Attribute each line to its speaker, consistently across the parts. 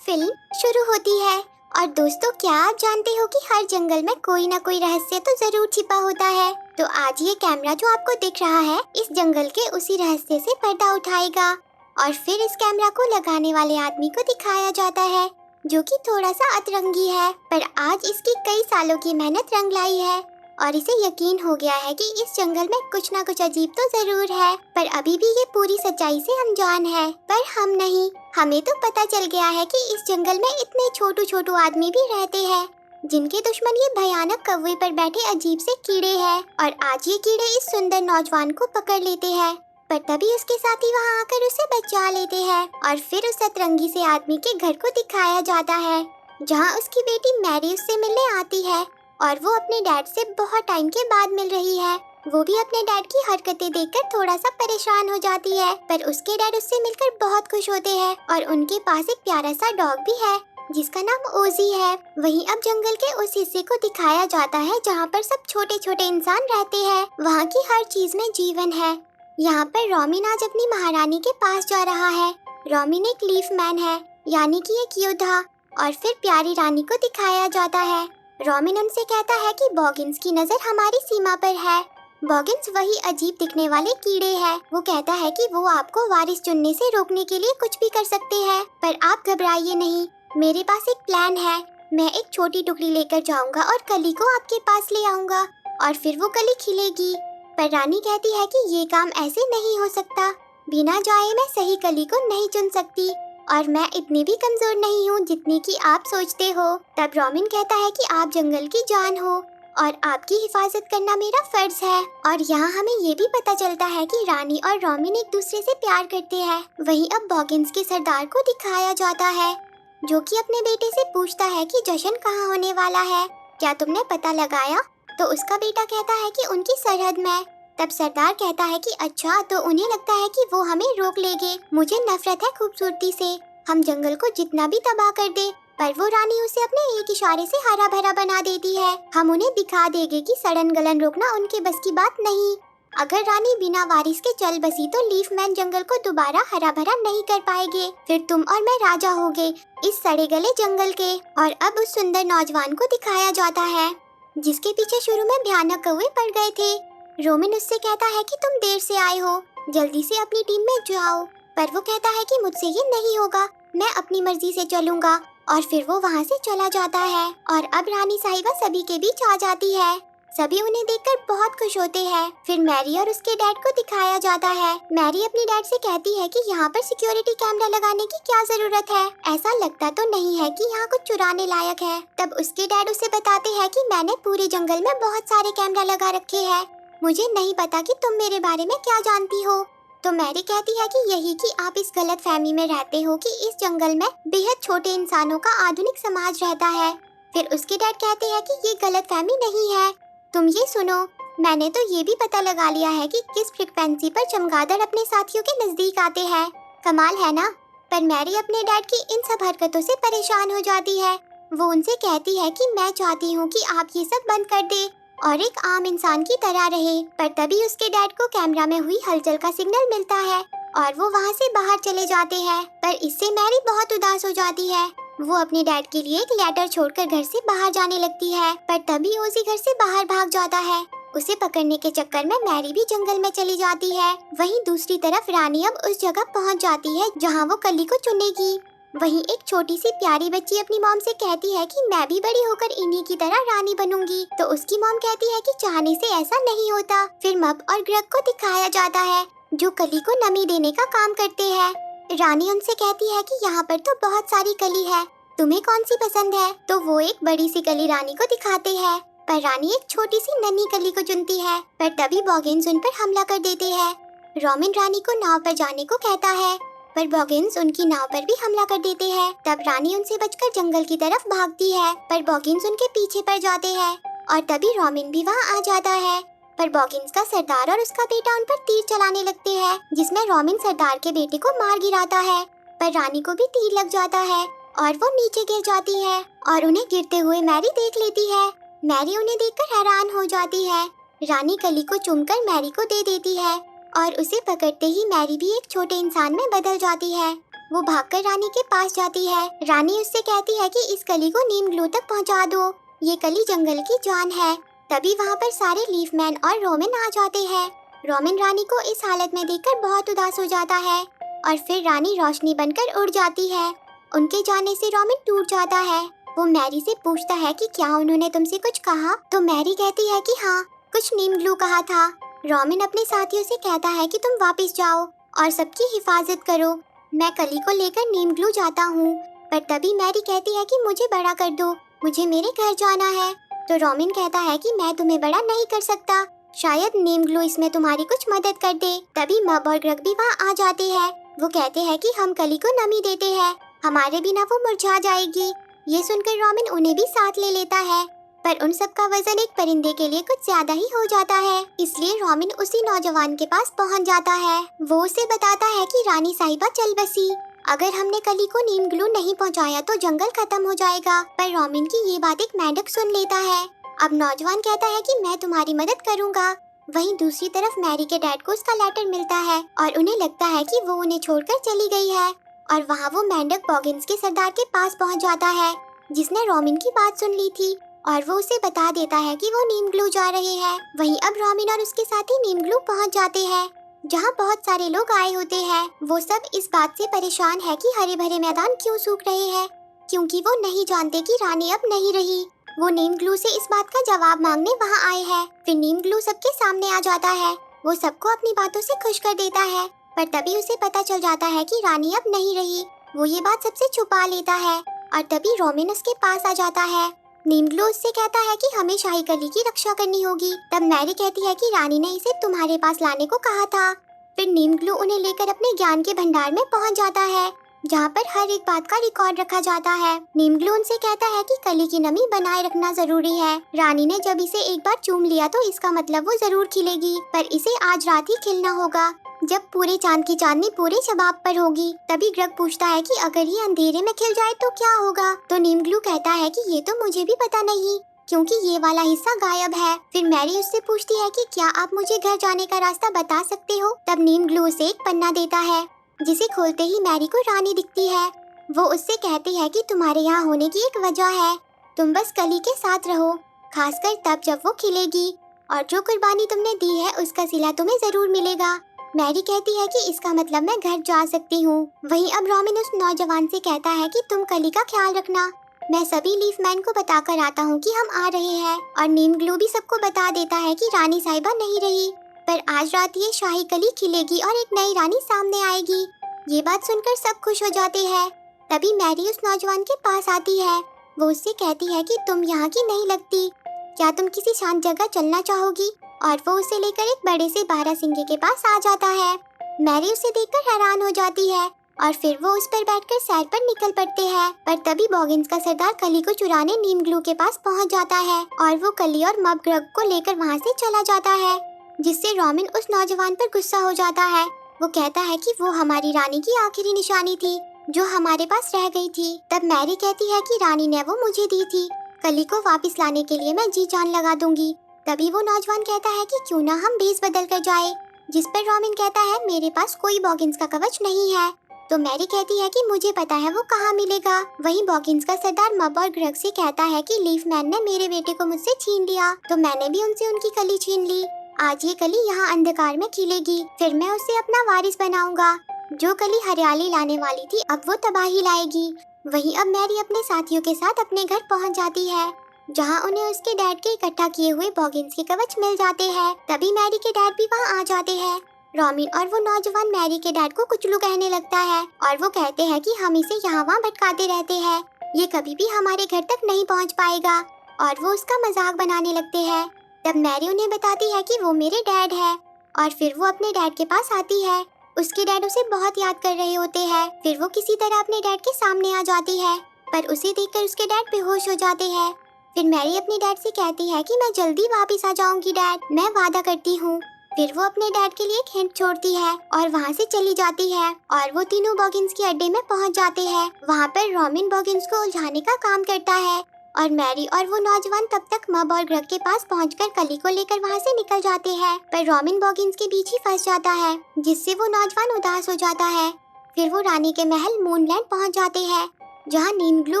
Speaker 1: Film शुरू होती है। और दोस्तों, क्या आप जानते हो कि हर जंगल में कोई ना कोई रहस्य तो जरूर छिपा होता है। तो आज ये कैमरा जो आपको दिख रहा है, इस जंगल के उसी रहस्य से पर्दा उठाएगा और फिर इस कैमरा को लगाने वाले आदमी को दिखाया जाता है, जो कि थोड़ा सा अतरंगी है, पर आज इसकी कई सालों की मेहनत रंग लाई है और इसे यकीन हो गया है कि इस जंगल में कुछ ना कुछ अजीब तो जरूर है। पर अभी भी ये पूरी सच्चाई से अनजान है, पर हम नहीं। हमें तो पता चल गया है कि इस जंगल में इतने छोटू छोटू आदमी भी रहते हैं, जिनके दुश्मन ये भयानक कौवे पर बैठे अजीब से कीड़े हैं। और आज ये कीड़े इस सुंदर नौजवान को पकड़ लेते हैं, पर तभी उसके साथी वहाँ आकर उसे बचा लेते हैं और फिर उस सतरंगी से आदमी के घर को दिखाया जाता है, जहाँ उसकी बेटी मैरी उससे मिलने आती है और वो अपने डैड से बहुत टाइम के बाद मिल रही है। वो भी अपने डैड की हरकतें देखकर थोड़ा सा परेशान हो जाती है, पर उसके डैड उससे मिलकर बहुत खुश होते हैं और उनके पास एक प्यारा सा डॉग भी है जिसका नाम ओजी है। वहीं अब जंगल के उस हिस्से को दिखाया जाता है जहाँ पर सब छोटे छोटे इंसान रहते हैं। वहाँ की हर चीज में जीवन है। यहाँ पर रॉबिन आज अपनी महारानी के पास जा रहा है। रॉबिन एक लीफ मैन है, यानी कि एक योद्धा। और फिर प्यारी रानी को दिखाया जाता है। रॉबिन उनसे कहता है कि बॉगिन्स की नजर हमारी सीमा पर है। बॉगिन्स वही अजीब दिखने वाले कीड़े हैं। वो कहता है कि वो आपको वारिस चुनने से रोकने के लिए कुछ भी कर सकते हैं, पर आप घबराइए नहीं, मेरे पास एक प्लान है। मैं एक छोटी टुकड़ी लेकर जाऊंगा और कली को आपके पास ले आऊंगा और फिर वो कली खिलेगी। पर रानी कहती है कि ये काम ऐसे नहीं हो सकता, बिना जाए मैं सही कली को नहीं चुन सकती और मैं इतनी भी कमजोर नहीं हूँ जितनी कि आप सोचते हो। तब रॉबिन कहता है कि आप जंगल की जान हो और आपकी हिफाजत करना मेरा फर्ज है। और यहाँ हमें ये भी पता चलता है कि रानी और रॉबिन एक दूसरे से प्यार करते हैं। वहीं अब बॉगिन्स के सरदार को दिखाया जाता है, जो कि अपने बेटे से पूछता है कि जश्न कहाँ होने वाला है, क्या तुमने पता लगाया? तो उसका बेटा कहता है कि उनकी सरहद में। तब सरदार कहता है कि अच्छा, तो उन्हें लगता है कि वो हमें रोक लेंगे। मुझे नफरत है खूबसूरती से, हम जंगल को जितना भी तबाह कर दे, पर वो रानी उसे अपने एक इशारे से हरा भरा बना देती है। हम उन्हें दिखा देंगे कि सड़न गलन रोकना उनके बस की बात नहीं। अगर रानी बिना वारिस के चल बसी तो लीफ मैन जंगल को दोबारा हरा भरा नहीं कर पाएंगे। फिर तुम और मैं राजा होंगे इस सड़े गले जंगल के। और अब उस सुंदर नौजवान को दिखाया जाता है, जिसके पीछे शुरू में भयानक कौवे पड़ गए थे। रोमिन उससे कहता है कि तुम देर से आए हो, जल्दी से अपनी टीम में जाओ। पर वो कहता है कि मुझसे ये नहीं होगा, मैं अपनी मर्जी से चलूंगा। और फिर वो वहाँ से चला जाता है। और अब रानी साहिबा सभी के बीच आ जाती है। सभी उन्हें देखकर बहुत खुश होते हैं। फिर मैरी और उसके डैड को दिखाया जाता है। मैरी अपने डैड से कहती है कि यहाँ पर सिक्योरिटी कैमरा लगाने की क्या जरूरत है, ऐसा लगता तो नहीं है कि यहाँ कुछ चुराने लायक है। तब उसके डैड उसे बताते हैं कि मैंने पूरे जंगल में बहुत सारे कैमरा लगा रखे हैं, मुझे नहीं पता कि तुम मेरे बारे में क्या जानती हो। तो मैरी कहती है कि यही कि आप इस गलत फहमी में रहते हो कि इस जंगल में बेहद छोटे इंसानों का आधुनिक समाज रहता है। फिर उसके डैड कहते हैं कि ये गलत फहमी नहीं है, तुम ये सुनो, मैंने तो ये भी पता लगा लिया है कि किस फ्रिक्वेंसी पर चमगादड़ अपने साथियों के नजदीक आते हैं। कमाल है ना? पर मैरी अपने डैड की इन सब हरकतों से परेशान हो जाती है। वो उनसे कहती है कि मैं चाहती हूँ कि आप ये सब बंद कर दे और एक आम इंसान की तरह रहे। पर तभी उसके डैड को कैमरा में हुई हलचल का सिग्नल मिलता है और वो वहाँ से बाहर चले जाते हैं। पर इससे मैरी बहुत उदास हो जाती है। वो अपने डैड के लिए एक लेटर छोड़कर घर से बाहर जाने लगती है, पर तभी ओजी घर से बाहर भाग जाता है। उसे पकड़ने के चक्कर में मैरी भी जंगल में चली जाती है। वहीं दूसरी तरफ रानी अब उस जगह पहुँच जाती है जहाँ वो कली को चुनेगी। वहीं एक छोटी सी प्यारी बच्ची अपनी मॉम से कहती है कि मैं भी बड़ी होकर इन्हीं की तरह रानी बनूंगी। तो उसकी मॉम कहती है कि चाहने से ऐसा नहीं होता। फिर मब और ग्रग को दिखाया जाता है, जो कली को नमी देने का काम करते हैं। रानी उनसे कहती है कि यहाँ पर तो बहुत सारी कली है, तुम्हें कौन सी पसंद है? तो वो एक बड़ी सी कली रानी को दिखाते हैं, पर रानी एक छोटी सी नन्ही कली को चुनती है। पर तभी बॉगिन्स उन पर हमला कर देते हैं। रोमिन रानी को नाव पर जाने को कहता है, पर बॉगिन्स उनकी नाव पर भी हमला कर देते हैं। तब रानी उनसे बचकर जंगल की तरफ भागती है, पर बॉगिन्स उनके पीछे पड़ जाते हैं। और तभी रोमिन भी वहाँ आ जाता है, पर बॉगिन्स का सरदार और उसका बेटा उन पर तीर चलाने लगते हैं, जिसमें रोमिन सरदार के बेटे को मार गिराता है। पर रानी को भी तीर लग जाता है और वो नीचे गिर जाती है और उन्हें गिरते हुए मैरी देख लेती है। मैरी उन्हें देखकर हैरान हो जाती है। रानी कली को चूमकर मैरी को दे देती है और उसे पकड़ते ही मैरी भी एक छोटे इंसान में बदल जाती है। वो भागकर रानी के पास जाती है। रानी उससे कहती है कि इस कली को नीम ग्लू तक पहुंचा दो, ये कली जंगल की जान है। तभी वहाँ पर सारे लीफमैन और रोमिन आ जाते हैं। रोमिन रानी को इस हालत में देखकर बहुत उदास हो जाता है और फिर रानी रोशनी बनकर उड़ जाती है। उनके जाने से रोमिन टूट जाता है। वो मैरी से पूछता है कि क्या उन्होंने तुमसे कुछ कहा, तो मैरी कहती है कि हाँ, कुछ नीम ग्लू कहा था। रोमिन अपने साथियों से कहता है कि तुम वापस जाओ और सबकी हिफाजत करो, मैं कली को लेकर नीम ग्लू जाता हूँ। पर तभी मैरी कहती है कि मुझे बड़ा कर दो, मुझे मेरे घर जाना है। तो रोमिन कहता है कि मैं तुम्हें बड़ा नहीं कर सकता, शायद नीम ग्लू इसमें तुम्हारी कुछ मदद कर दे। तभी मब और ग्रग भी वहाँ आ जाते हैं। वो कहते हैं कि हम कली को नमी देते हैं, हमारे बिना वो मुरझा जाएगी। ये सुनकर रोमिन उन्हें भी साथ ले लेता है, पर उन सब का वजन एक परिंदे के लिए कुछ ज्यादा ही हो जाता है। इसलिए रोमिन उसी नौजवान के पास पहुंच जाता है। वो उसे बताता है कि रानी साहिबा चल बसी, अगर हमने कली को नीम ग्लू नहीं पहुंचाया तो जंगल खत्म हो जाएगा। पर रोमिन की ये बात एक मेंढक सुन लेता है। अब नौजवान कहता है कि मैं तुम्हारी मदद करूंगा। वहीं दूसरी तरफ मैरी के डैड को उसका लेटर मिलता है और उन्हें लगता है कि वो उन्हें छोड़कर चली गई है। और वहाँ वो मेंढक बॉगिन्स के सरदार के पास पहुँच जाता है, जिसने रोमिन की बात सुन ली थी, और वो उसे बता देता है कि वो नीम ग्लू जा रहे हैं। वहीं अब रोमिन और उसके साथी नीम ग्लू पहुँच जाते हैं, जहाँ बहुत सारे लोग आए होते हैं। वो सब इस बात से परेशान है कि हरे भरे मैदान क्यों सूख रहे हैं, क्योंकि वो नहीं जानते कि रानी अब नहीं रही। वो नीम ग्लू से इस बात का जवाब मांगने वहाँ आए हैं। फिर नीम ग्लू सबके सामने आ जाता है। वो सबको अपनी बातों से खुश कर देता है, पर तभी उसे पता चल जाता है कि रानी अब नहीं रही। वो ये बात सबसे छुपा लेता है और तभी रोमिन उसके पास आ जाता है। नीम ग्लू उससे कहता है कि हमें शाही कली की रक्षा करनी होगी। तब मैरी कहती है कि रानी ने इसे तुम्हारे पास लाने को कहा था। फिर नीम ग्लू उन्हें लेकर अपने ज्ञान के भंडार में पहुंच जाता है, जहाँ पर हर एक बात का रिकॉर्ड रखा जाता है। नीम ग्लू उनसे कहता है कि कली की नमी बनाए रखना जरूरी है। रानी ने जब इसे एक बार चूम लिया तो इसका मतलब वो जरूर खिलेगी, पर इसे आज रात ही खिलना होगा, जब पूरे चांद की चांदनी पूरे शबाब पर होगी। तभी ग्रग पूछता है कि अगर ये अंधेरे में खिल जाए तो क्या होगा। तो नीम ग्लू कहता है कि ये तो मुझे भी पता नहीं, क्योंकि ये वाला हिस्सा गायब है। फिर मैरी उससे पूछती है कि क्या आप मुझे घर जाने का रास्ता बता सकते हो। तब नीम ग्लू उसे एक पन्ना देता है, जिसे खोलते ही मैरी को रानी दिखती है। वो उससे कहती है कि तुम्हारे यहाँ होने की एक वजह है, तुम बस कली के साथ रहो, खासकर तब जब वो खिलेगी, और जो कुर्बानी तुमने दी है उसका सिला तुम्हें जरूर मिलेगा। मैरी कहती है कि इसका मतलब मैं घर जा सकती हूँ। वहीं अब रोमिन उस नौजवान से कहता है कि तुम कली का ख्याल रखना, मैं सभी लीफमैन को बताकर आता हूँ कि हम आ रहे हैं। और नीम ग्लू भी सबको बता देता है कि रानी साहिबा नहीं रही, पर आज रात ये शाही कली खिलेगी और एक नई रानी सामने आएगी। ये बात सुनकर सब खुश हो जाते हैं। तभी मैरी उस नौजवान के पास आती है। वो उससे कहती है कि तुम यहाँ की नहीं लगती, क्या तुम किसी शांत जगह चलना चाहोगी। और वो उसे लेकर एक बड़े से बारहसिंगे के पास आ जाता है। मैरी उसे देखकर हैरान हो जाती है और फिर वो उस पर बैठकर सैर पर निकल पड़ते हैं। पर तभी बॉगिन्स का सरदार कली को चुराने नीम ग्लू के पास पहुंच जाता है और वो कली और मब ग्रग को लेकर वहां से चला जाता है, जिससे रोमिन उस नौजवान पर गुस्सा हो जाता है। वो कहता है कि वो हमारी रानी की आखिरी निशानी थी जो हमारे पास रह गई थी। तब मैरी कहती है कि रानी ने वो मुझे दी थी, कली को वापस लाने के लिए मैं जी जान लगा दूंगी। तभी वो नौजवान कहता है कि क्यों ना हम भेस बदल कर जाए, जिस पर रोमिन कहता है मेरे पास कोई बॉगिन्स का कवच नहीं है। तो मैरी कहती है कि मुझे पता है वो कहाँ मिलेगा। वहीं बॉगिन्स का सरदार मब और ग्रग से कहता है कि लीफमैन ने मेरे बेटे को मुझसे छीन लिया, तो मैंने भी उनसे उनकी कली छीन ली। आज ये कली यहाँ अंधकार में खिलेगी, फिर मैं उसे अपना वारिस बनाऊंगा। जो कली हरियाली लाने वाली थी अब वो तबाही लाएगी। वहीं अब मैरी अपने साथियों के साथ अपने घर पहुँच जाती है, जहाँ उन्हें उसके डैड के इकट्ठा किए हुए बॉगिन्स के कवच मिल जाते हैं। तभी मैरी के डैड भी वहाँ आ जाते हैं। रोमिन और वो नौजवान मैरी के डैड को कुचलू कहने लगता है और वो कहते हैं कि हम इसे यहाँ वहाँ भटकाते रहते हैं, ये कभी भी हमारे घर तक नहीं पहुँच पाएगा, और वो उसका मजाक बनाने लगते हैं। तब मैरी उन्हें बताती है कि वो मेरे डैड है, और फिर वो अपने डैड के पास आती है। उसके डैड उसे बहुत याद कर रहे होते हैं। फिर वो किसी तरह अपने डैड के सामने आ जाती है, पर उसे देखकर उसके डैड बेहोश हो जाते हैं। फिर मैरी अपने डैड से कहती है कि मैं जल्दी वापस आ जाऊंगी डैड, मैं वादा करती हूँ। फिर वो अपने डैड के लिए एक हिंट छोड़ती है और वहाँ से चली जाती है, और वो तीनों बॉगिन्स के अड्डे में पहुँच जाते हैं। वहाँ पर रोमिन बॉगिन्स को उलझाने का काम करता है, और मैरी और वो नौजवान तब तक मब और ग्रग के पास पहुंचकर कली को लेकर वहाँ से निकल जाते हैं। पर रोमिन बॉगिन्स के बीच ही फंस जाता है, जिससे वो नौजवान उदास हो जाता है। फिर वो रानी के महल मूनलैंड पहुंच जाते हैं, जहां नीम ग्लू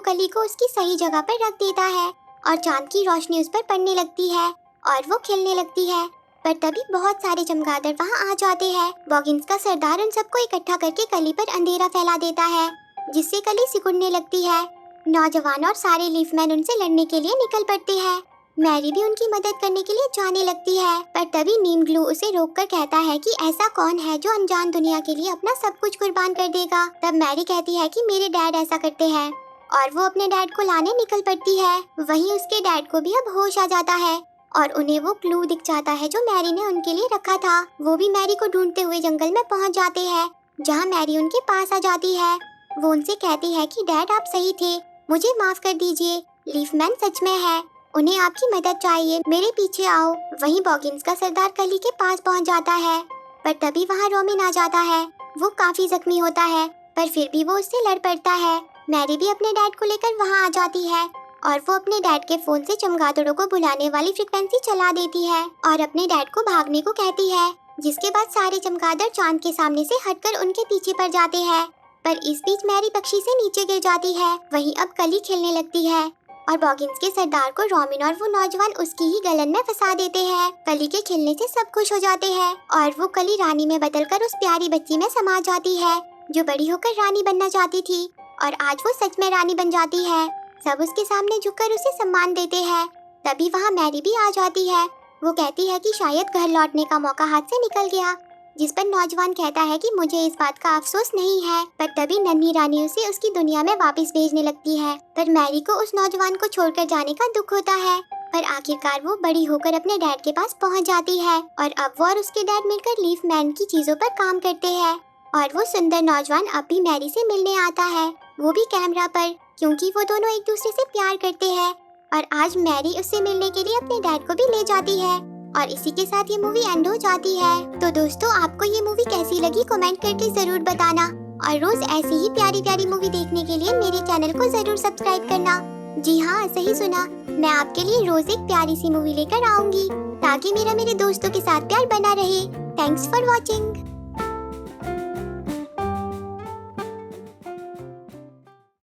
Speaker 1: कली को उसकी सही जगह पर रख देता है और चांद की रोशनी उस पर पड़ने लगती है और वो खिलने लगती है। पर तभी बहुत सारे चमगादड़ वहां आ जाते हैं। बॉगिन्स का सरदार उन सबको इकट्ठा करके कली पर अंधेरा फैला देता है, जिससे कली सिकुड़ने लगती है। नौजवान और सारे लीफमैन उनसे लड़ने के लिए निकल पड़ते हैं। मैरी भी उनकी मदद करने के लिए जाने लगती है, पर तभी नीम ग्लू उसे रोककर कहता है कि ऐसा कौन है जो अनजान दुनिया के लिए अपना सब कुछ कुर्बान कर देगा। तब मैरी कहती है कि मेरे डैड ऐसा करते हैं, और वो अपने डैड को लाने निकल पड़ती है। वहीं उसके डैड को भी अब होश आ जाता है और उन्हें वो क्लू दिख जाता है जो मैरी ने उनके लिए रखा था। वो भी मैरी को ढूंढते हुए जंगल में पहुंच जाते हैं, जहां मैरी उनके पास आ जाती है। वो उनसे कहती है कि डैड आप सही थे, मुझे माफ कर दीजिए, लीफमैन सच में है, उन्हें आपकी मदद चाहिए, मेरे पीछे आओ। वहीं बॉगिन्स का सरदार कली के पास पहुंच जाता है, पर तभी वहां रोमिन आ जाता है। वो काफी जख्मी होता है, पर फिर भी वो उससे लड़ पड़ता है। मैरी भी अपने डैड को लेकर वहां आ जाती है और वो अपने डैड के फोन से चमगादड़ों को बुलाने वाली फ्रीक्वेंसी चला देती है और अपने डैड को भागने को कहती है, जिसके बाद सारे चमगादड़ चांद के सामने से हटकर उनके पीछे पड़ जाते हैं। पर इस बीच मैरी पक्षी से नीचे गिर जाती है। वहीं अब कली खिलने लगती है और बॉगिन्स के सरदार को रोमिन और वो नौजवान उसकी ही गलन में फंसा देते हैं। कली के खिलने से सब खुश हो जाते हैं और वो कली रानी में बदलकर उस प्यारी बच्ची में समा जाती है, जो बड़ी होकर रानी बनना चाहती थी, और आज वो सच में रानी बन जाती है। सब उसके सामने झुककर उसे सम्मान देते हैं। तभी वहाँ मैरी भी आ जाती है। वो कहती है कि शायद घर लौटने का मौका हाथ से निकल गया, जिस पर नौजवान कहता है कि मुझे इस बात का अफसोस नहीं है। पर तभी नन्ही रानी उसे उसकी दुनिया में वापस भेजने लगती है, पर मैरी को उस नौजवान को छोड़कर जाने का दुख होता है। पर आखिरकार वो बड़ी होकर अपने डैड के पास पहुंच जाती है और अब वो और उसके डैड मिलकर लीफमैन की चीजों पर काम करते हैं। और वो सुंदर नौजवान अब भी मैरी से मिलने आता है, वो भी कैमरा पर, क्योंकि वो दोनों एक दूसरे से प्यार करते हैं। और आज मैरी उससे मिलने के लिए अपने डैड को भी ले जाती है। और इसी के साथ ये मूवी एंड हो जाती है। तो दोस्तों, आपको ये मूवी कैसी लगी कमेंट करके जरूर बताना, और रोज ऐसी ही प्यारी प्यारी मूवी देखने के लिए मेरे चैनल को जरूर सब्सक्राइब करना। जी हाँ, सही सुना, मैं आपके लिए रोज एक प्यारी सी मूवी लेकर आऊंगी, ताकि मेरे दोस्तों के साथ प्यार बना रहे। Thanks for watching.